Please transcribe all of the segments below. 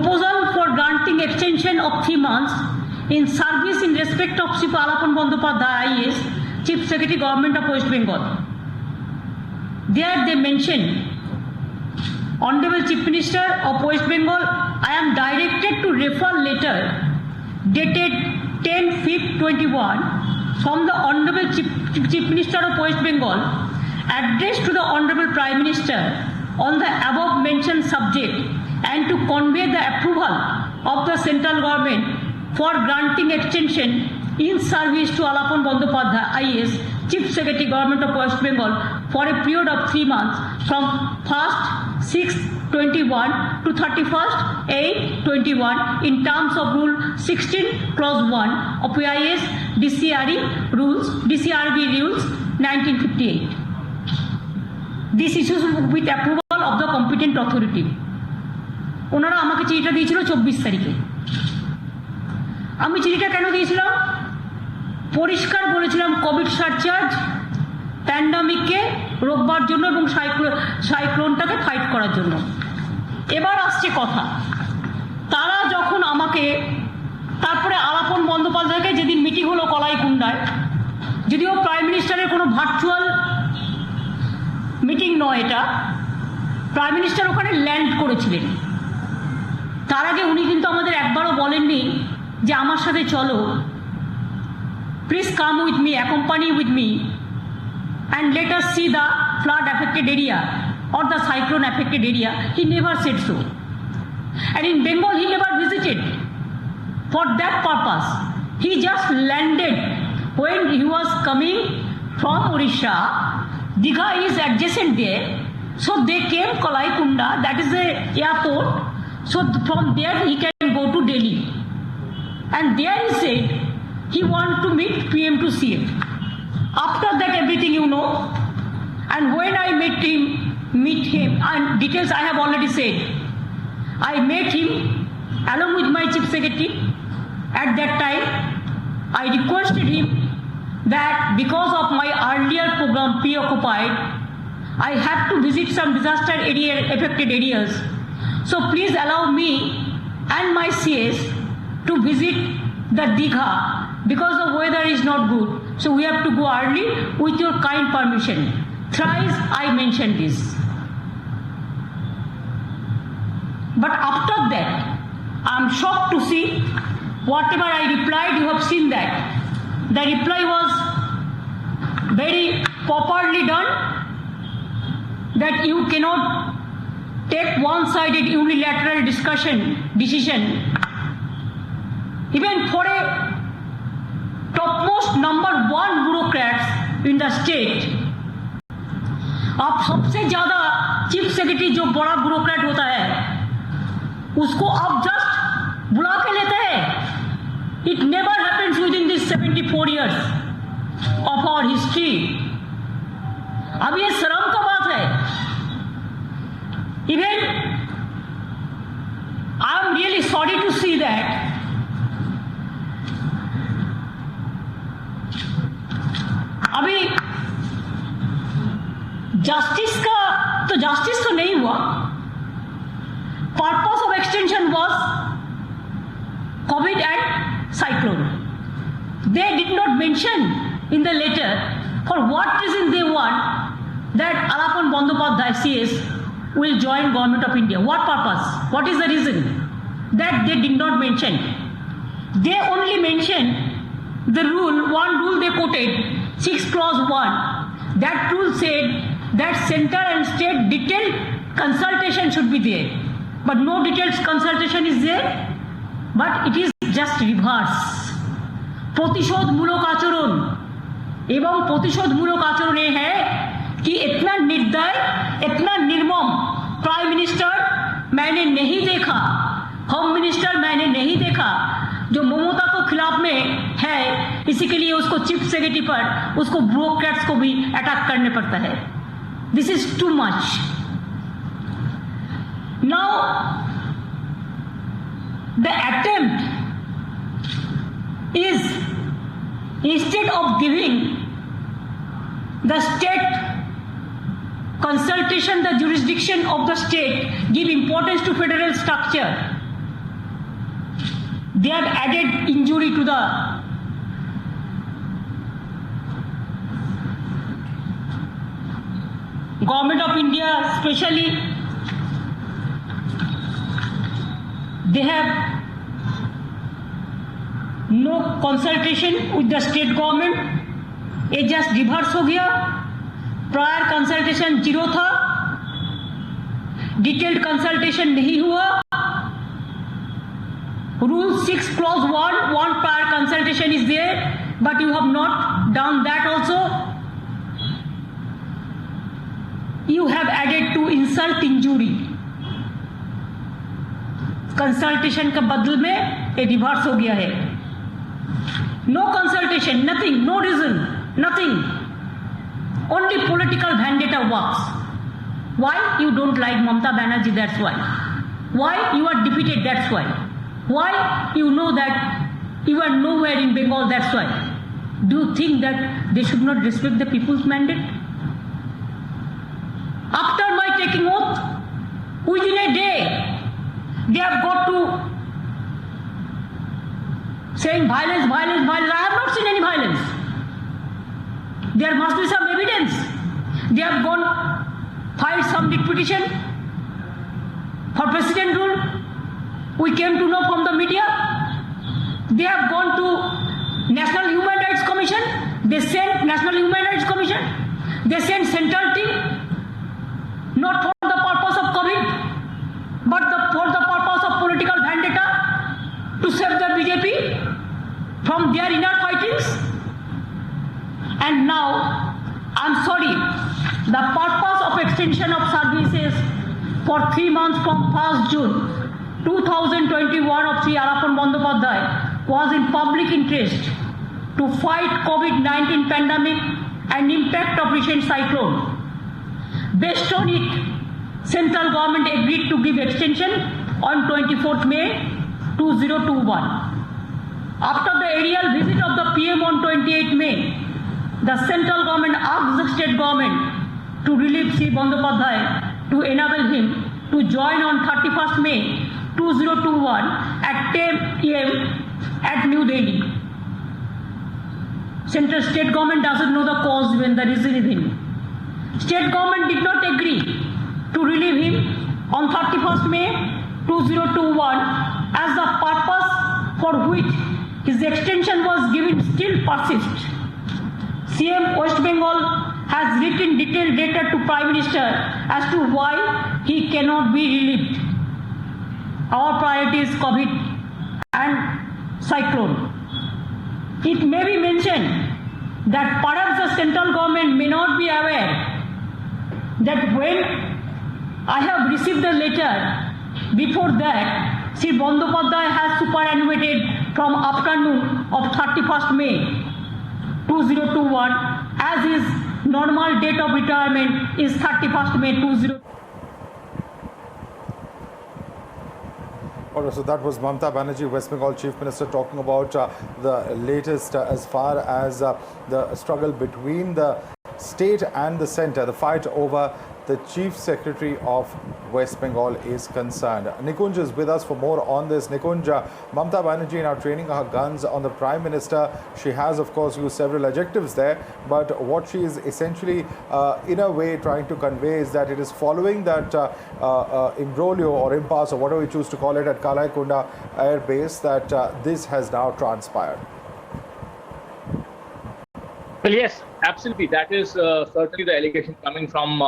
proposal for granting extension of 3 months in service in respect of Sri Alapan Bandyopadhyay IAS, Chief Secretary, Government of West Bengal. There they mention, Honorable Chief Minister of West Bengal, I am directed to refer letter dated 10/5/21 from the Honorable Chief Minister of West Bengal addressed to the Honorable Prime Minister on the above mentioned subject and to convey the approval of the central government for granting extension in service to Alapan Bandyopadhyay IAS, Chief Secretary, Government of West Bengal for a period of 3 months from 1st/6/21 to 31st/8/21 in terms of Rule 16 Clause 1 of IAS DCRB Rules 1958. This issues with approval of the competent authority. ওনারা আমাকে চিঠিটা দিয়েছিল 24 তারিখে। আমি চিঠিটা কেন দিয়েছিলাম? পরিষ্কার বলেছিলাম কোভিড সারচার্জ প্যান্ডামিককে রোকবার জন্য এবং সাইক্লোনটাকে ফাইট করার জন্য। এবার আসছে কথা, তারা যখন আমাকে তারপরে আলাপন বন্দ্যোপাধ্যায়কে যেদিন মিটিং হলো কলাইকুণ্ডায়, যদিও প্রাইম মিনিস্টারের কোনো ভার্চুয়াল মিটিং নয়, এটা প্রাইম মিনিস্টার ওখানে ল্যান্ড করেছিলেন। তার আগে উনি কিন্তু আমাদের একবারও বলেননি যে আমার সাথে চলো, please come with me, accompany with me and let us see the flood affected area or the cyclone affected area. He never said so. And in Bengal he never visited for that purpose. He just landed when he was coming from Odisha. Digha is adjacent there, so they came Kalaikunda, that is the airport, so from there he can go to Delhi. And there he said he want to meet PM to CM. After that everything you know, and when I meet him, and details I have already said, I met him along with my Chief Secretary. At that time I requested him that because of my earlier program preoccupied, I have to visit some disaster area affected areas, so please allow me and my CS to visit the Digha because the weather is not good, so we have to go early with your kind permission. Thrice I mentioned this. But after that, I am shocked to see whatever I replied, you have seen that. The reply was very properly done, that you cannot take one-sided unilateral decision, even for a topmost number 1 bureaucrats in the state. अब सबसे ज्यादा chief secretary जो बड़ा bureaucrat होता है उसको आप just बुला के लेते हैं. It never happens within this 74 years of our history. अब ये शर्म का बात है. Even I am really sorry to see that अभी जस्टिस तो नहीं हुआ. Purpose of extension was COVID and cyclone. They did not mention in the letter for what reason they want that Alapan Bandyopadhyay CS will join Government of India. What purpose? What is the reason? That they did not mention. They only mentioned the rule, one rule they quoted, 6 Clause 1. That rule said that center and state detailed consultation should be there, but no detailed consultation is there, but it is just reverse. प्रतिशोधमूलक आचरण एवं प्रतिशोधमूलक आचरण ये है कि इतना निर्दय, इतना निर्मम प्राइम मिनिस्टर मैंने नहीं देखा, होम मिनिस्टर मैंने नहीं देखा, जो ममता को खिलाफ में है. इसी के लिए उसको चीफ सेक्रेटरी पर उसको ब्यूरोक्रेट्स को भी अटैक करने पड़ता है. This is too much. Now the attempt is instead of giving the state consultation, the jurisdiction of the state, give importance to federal structure they have added injury to the Government of India, especially. They have no consultation with the state government. ये just reverse हो गया. Prior consultation 0 था, detailed consultation नहीं हुआ. Rule 6 clause 1 prior consultation is there, but you have not done that also. You have added to insult injury. Consultation के बदल में ये रिवर्स हो गया है. No consultation, nothing, no reason, nothing. Only political vendetta works. Why? You don't like Mamata Banerjee, that's why. Why? You are defeated, that's why. Why? You know that you are nowhere in Bengal, that's why. Do you think that they should not respect the people's mandate? After my taking oath, within a day, they have got to saying violence, violence, violence. I have not seen any violence. There must be some evidence. They have gone, filed some petition for president rule. We came to know from the media. They have gone to National Human Rights Commission. They sent National Human Rights Commission. They sent central team, not for the purpose of COVID, but for the purpose of political vendetta to save the BJP from their inner fightings. And now, I'm sorry, the purpose of extension of services for 3 months from 1st June 2021 of Sri Arapon Bandyopadhyay was in public interest to fight COVID-19 pandemic and impact of recent cyclone. Based on it, central government agreed to give extension on 24th May 2021. After the aerial visit of the PM on 28th May, the central government asked the state government to relieve Sri Bandyopadhyay to enable him to join on 31st May 2021 at 10 AM at New Delhi. Central state government doesn't know the cause when the reason is in. State government did not agree to relieve him on 31st May 2021 as the purpose for which his extension was given still persists. CM West Bengal has written detailed letter to Prime Minister as to why he cannot be relieved. Our priority is COVID and cyclone. It may be mentioned that perhaps the central government may not be aware that when I have received the letter, before that, Sri Bandyopadhyay has superannuated from afternoon of 31st May 2021 as his normal date of retirement is 31st May 2021. All right, so that was Mamata Banerjee, West Bengal Chief Minister, talking about the latest as far as the struggle between the state and the centre, the fight over the Chief Secretary of West Bengal is concerned. Nikunj is with us for more on this. Nikunj, Mamata Banerjee now training her guns on the Prime Minister. She has, of course, used several adjectives there, but what she is essentially, in a way, trying to convey is that it is following that imbroglio or impasse or whatever we choose to call it at Kalaikunda Air Base that this has now transpired. Well, yes, absolutely. That is certainly the allegation coming from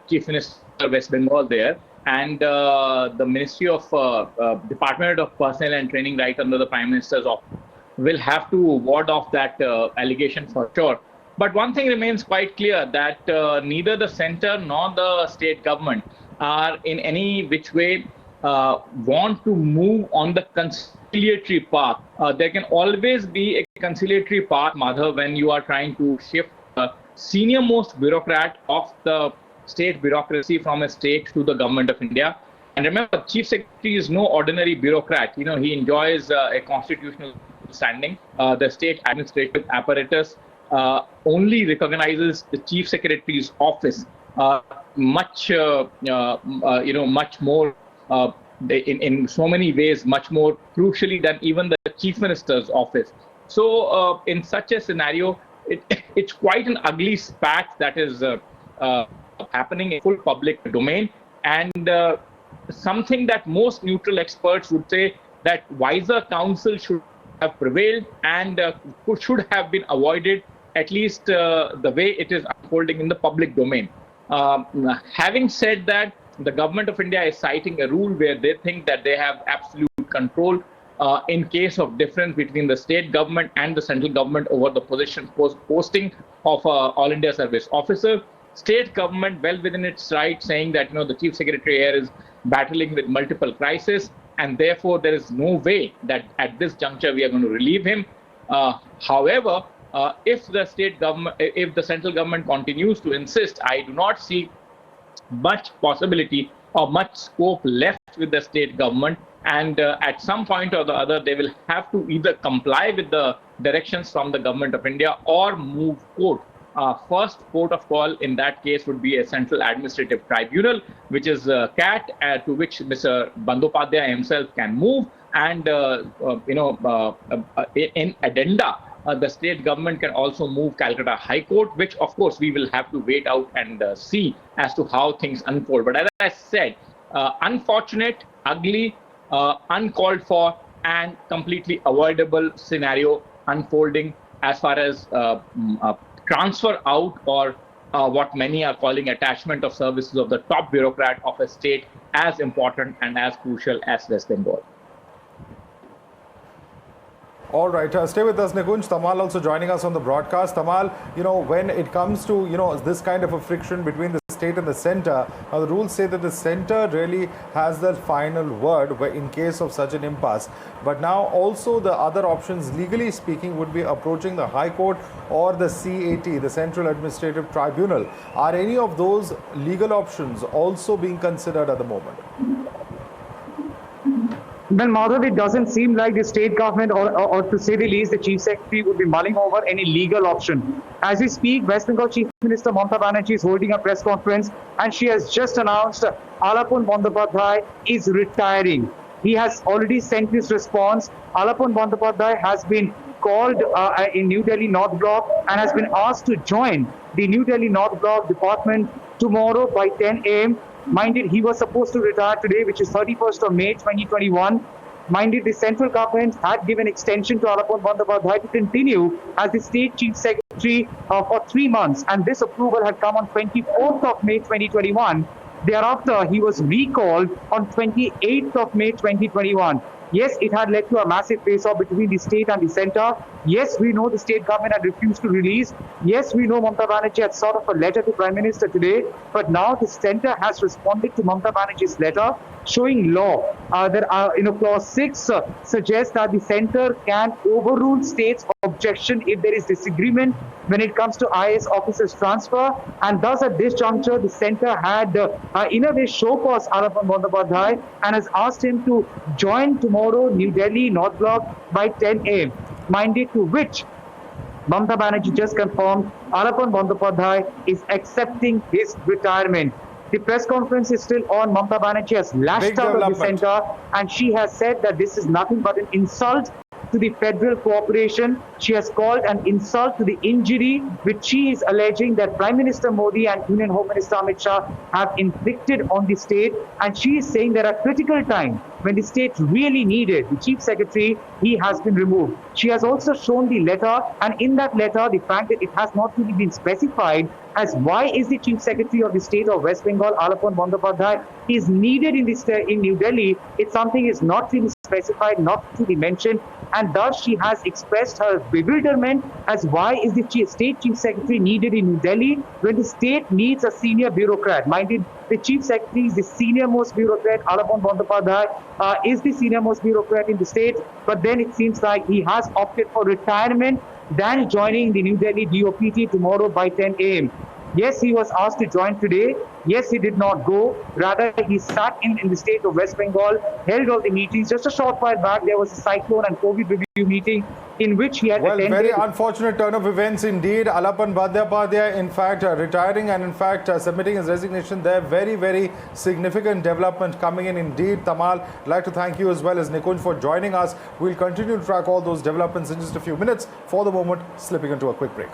Chief Minister West Bengal there. And the Ministry of Department of Personnel and Training right under the Prime Minister's office will have to ward off that allegation for sure. But one thing remains quite clear, that neither the centre nor the state government are in any which way want to move on the conciliatory path. There can always be a conciliatory path, Madhav, when you are trying to shift the senior most bureaucrat of the state bureaucracy from a state to the government of India. And remember, Chief Secretary is no ordinary bureaucrat. You know, he enjoys a constitutional standing. The state administrative apparatus only recognizes the Chief Secretary's office much more in so many ways, much more crucially than even the chief minister's office. So in such a scenario, it's quite an ugly spat that is happening in full public domain, and something that most neutral experts would say that wiser counsel should have prevailed and should have been avoided, at least the way it is unfolding in the public domain. Having said that, the government of India is citing a rule where they think that they have absolute control in case of difference between the state government and the central government over the posting of All India Service Officer. State government well within its right, saying that the chief secretary here is battling with multiple crises, and therefore there is no way that at this juncture we are going to relieve him. However, if the central government continues to insist, I do not see much possibility or much scope left with the state government, and at some point or the other they will have to either comply with the directions from the government of India or move court. First port of call in that case would be a central administrative tribunal, which is CAT, to which Mr. Bandyopadhyay himself can move, and in addenda, the state government can also move Calcutta High Court, which of course we will have to wait out and see as to how things unfold. But as I said, unfortunate, ugly, uncalled for, and completely avoidable scenario unfolding as far as transfer out, or what many are calling attachment of services of the top bureaucrat of a state as important and as crucial as West Bengal. All right, stay with us, Nikunj. Tamal also joining us on the broadcast. Tamal, when it comes to, this kind of a friction between the state and the center, the rules say that the center really has the final word in case of such an impasse. But now also the other options, legally speaking, would be approaching the High Court or the CAT, the Central Administrative Tribunal. Are any of those legal options also being considered at the moment? Well, Madhav, it doesn't seem like the state government or to say the least, the chief secretary would be mulling over any legal option. As we speak, West Bengal Chief Minister Mamata Banerjee is holding a press conference, and she has just announced Alapun Bandyopadhyay is retiring. He has already sent his response. Alapun Bandyopadhyay has been called in New Delhi North Block and has been asked to join the New Delhi North Block department tomorrow by 10 a.m. Minded, he was supposed to retire today, which is 31st of May 2021. Minded, the central government had given extension to Alapun Bandyopadhyay to continue as the state chief secretary for 3 months, and this approval had come on 24th of May 2021. Thereafter, he was recalled on 28th of May 2021. Yes, it had led to a massive face-off between the state and the center. Yes, we know the state government had refused to release. Yes, we know Mamata Banerjee had sort of a letter to Prime Minister today. But now the center has responded to Mamata Banerjee's letter, showing law. Clause 6 suggests that the center can overrule state's objection if there is disagreement when it comes to IAS officers' transfer. And thus, at this juncture, the center had, in a way, show cause Alapun Bandyopadhyay and has asked him to join tomorrow New Delhi North Block by 10 a.m. Minded, to which Mamata Banerjee just confirmed Alapun Bandyopadhyay is accepting his retirement. The press conference is still on. Mamata Banerjee has lashed out of the center, and she has said that this is nothing but an insult to the federal cooperation. She has called an insult to the injury which she is alleging that Prime Minister Modi and Union Home Minister Amit Shah have inflicted on the state, and she is saying that at a critical time when the state really needed the chief secretary, he has been removed. She has also shown the letter, and in that letter the fact that it has not really been specified as why is the chief secretary of the state of West Bengal, Alapun Bandyopadhyay, is needed in New Delhi. It's something is not really specified, not to be mentioned, and thus she has expressed her bewilderment as why is the state chief secretary needed in New Delhi when the state needs a senior bureaucrat. Minded, the chief secretary is the senior most bureaucrat. Alapun Bandyopadhyay is the senior most bureaucrat in the state, but then it seems like he has opted for retirement than joining the New Delhi DOPT tomorrow by 10 a.m. Yes, he was asked to join today. Yes, he did not go. Rather, he sat in the state of West Bengal, held all the meetings. Just a short while back, there was a cyclone and COVID review meeting in which he had Well, attended. very unfortunate turn of events indeed. Alapan Bandyopadhyay, in fact, retiring and in fact submitting his resignation there. Very, very significant development coming in indeed. Tamal, I'd like to thank you as well as Nikunj for joining us. We'll continue to track all those developments in just a few minutes. For the moment, slipping into a quick break.